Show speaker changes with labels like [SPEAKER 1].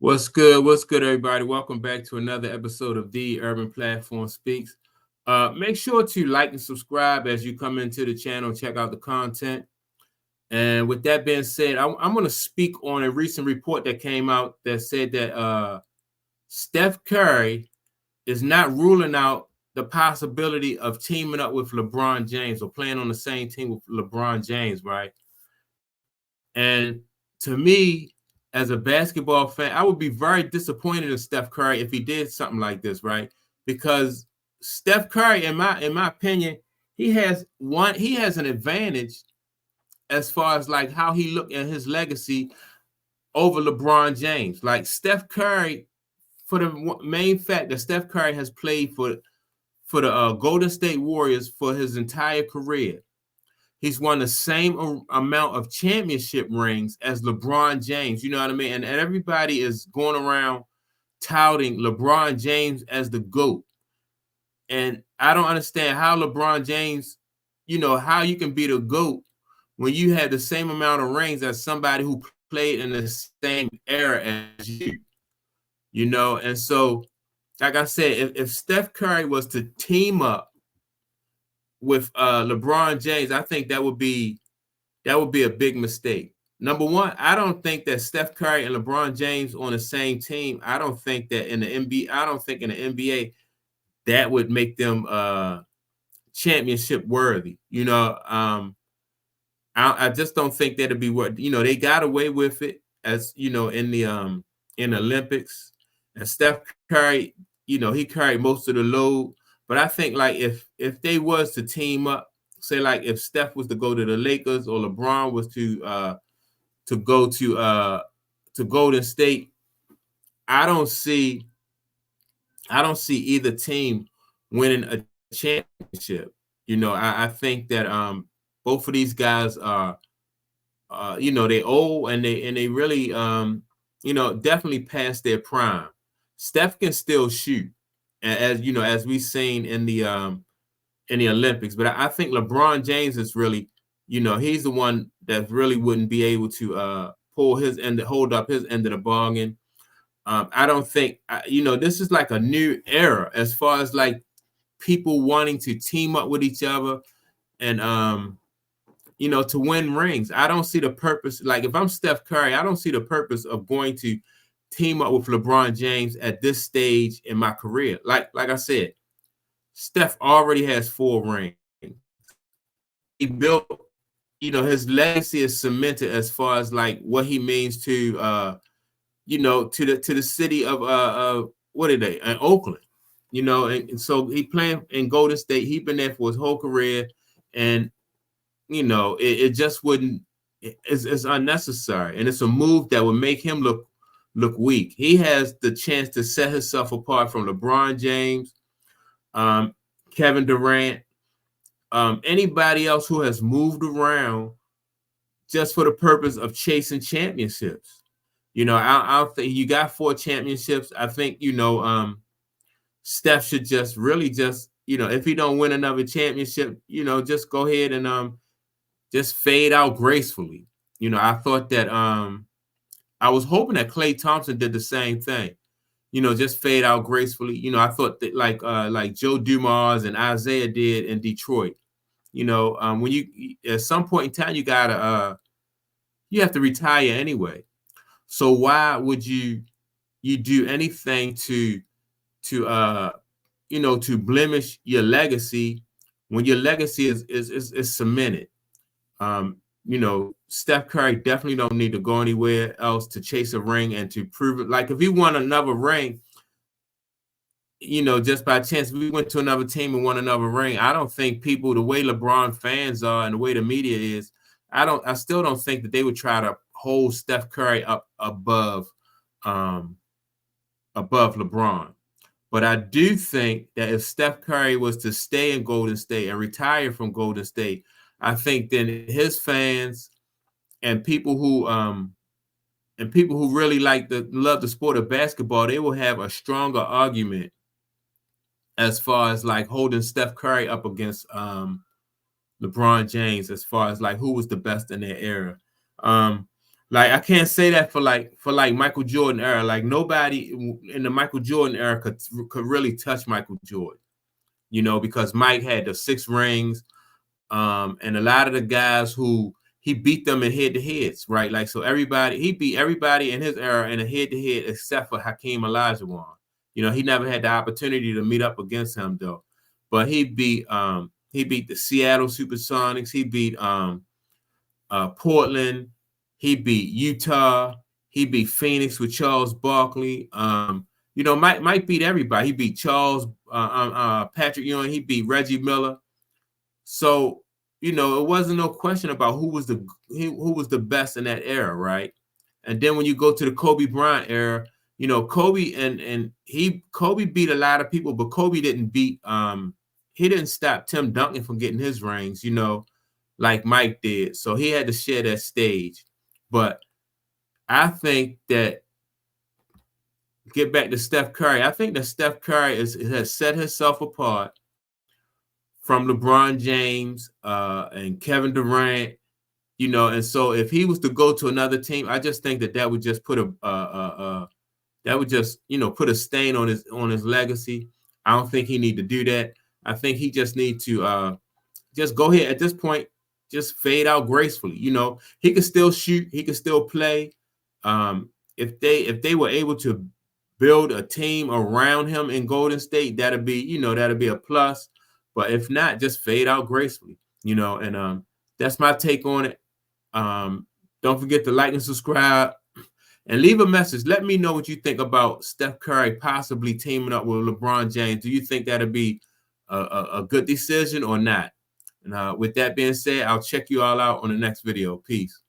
[SPEAKER 1] What's good? What's good, everybody? Welcome back to another episode of The Urban Platform Speaks. Make sure to like and subscribe as you come into the channel, check out the content. And with that being said, I'm going to speak on a recent report that came out that said that Steph Curry is not ruling out the possibility of teaming up with LeBron James or playing on the same team with LeBron James, right? And to me, as a basketball fan, I would be very disappointed in Steph Curry if he did something like this, right? Because Steph Curry, in my opinion, he has an advantage as far as like how he looked at his legacy over LeBron James. Like Steph Curry, for the main fact that Steph Curry has played for the Golden State Warriors for his entire career. He's won the same amount of championship rings as LeBron James. You know what I mean? And everybody is going around touting LeBron James as the GOAT. And I don't understand how LeBron James, how you can be the GOAT when you had the same amount of rings as somebody who played in the same era as you. And so, like I said, if Steph Curry was to team up with LeBron James, I think that would be a big mistake. Number one, I don't think that Steph Curry and LeBron James on the same team. I don't think that in the NBA that would make them championship worthy. I just don't think that'd be what they got away with it as in the Olympics. And Steph Curry, he carried most of the load. But I think like if they was to team up, say like if Steph was to go to the Lakers or LeBron was to go to Golden State, I don't see either team winning a championship. I think that both of these guys are they old and they really definitely past their prime. Steph can still shoot, as we've seen in the Olympics. But I think LeBron James is really, he's the one that really wouldn't be able to pull his end, hold up his end of the bargain. I don't think, this is like a new era as far as like people wanting to team up with each other and, to win rings. I don't see the purpose. Like if I'm Steph Curry, I don't see the purpose of going to team up with LeBron James at this stage in my career. Like I said, Steph already has 4 rings. He built, his legacy is cemented as far as like what he means to, to the city of what are they in Oakland, and so he playing in Golden State. He's been there for his whole career, and it just wouldn't. It's unnecessary, and it's a move that would make him look weak. He has the chance to set himself apart from LeBron James, Kevin Durant, anybody else who has moved around just for the purpose of chasing championships. I think you got 4 championships. I think, Steph should just really just, if he don't win another championship, just go ahead and just fade out gracefully. I thought that I was hoping that Klay Thompson did the same thing. Just fade out gracefully. I thought that like Joe Dumars and Isaiah did in Detroit. When you at some point in time you gotta you have to retire anyway. So why would you do anything to blemish your legacy when your legacy is cemented? Steph Curry definitely don't need to go anywhere else to chase a ring and to prove it. Like if he won another ring, just by chance, we went to another team and won another ring. I don't think people, the way LeBron fans are and the way the media is, I still don't think that they would try to hold Steph Curry up above LeBron. But I do think that if Steph Curry was to stay in Golden State and retire from Golden State, I think then his fans and people who really love the sport of basketball, they will have a stronger argument as far as like holding Steph Curry up against LeBron James, as far as like who was the best in their era. Like I can't say that for like Michael Jordan era. Like nobody in the Michael Jordan era could really touch Michael Jordan, you know, because Mike had the 6 rings, and a lot of the guys who he beat them in head-to-heads, right? Like so he beat everybody in his era in a head-to-head except for Hakeem Olajuwon. You know, he never had the opportunity to meet up against him though. But he beat the Seattle Supersonics, he beat Portland, he beat Utah, he beat Phoenix with Charles Barkley. You know, Mike beat everybody. He beat Patrick Ewing, he beat Reggie Miller. So, you know, it wasn't no question about who was the best in that era, right? And then when you go to the Kobe Bryant era, you know, Kobe beat a lot of people, but Kobe didn't he didn't stop Tim Duncan from getting his rings, you know, like Mike did. So he had to share that stage. But I think that get back to Steph Curry, I think that Steph Curry has set himself apart from LeBron James and Kevin Durant, you know, and so if he was to go to another team, I just think that would just put put a stain on his legacy. I don't think he need to do that. I think he just need to just go ahead at this point, just fade out gracefully. You know, he could still shoot, he could still play. If they were able to build a team around him in Golden State, that'd be a plus. But if not, just fade out gracefully, you know, and that's my take on it. Don't forget to like and subscribe and leave a message. Let me know what you think about Steph Curry possibly teaming up with LeBron James. Do you think that'll be a good decision or not? And with that being said, I'll check you all out on the next video. Peace.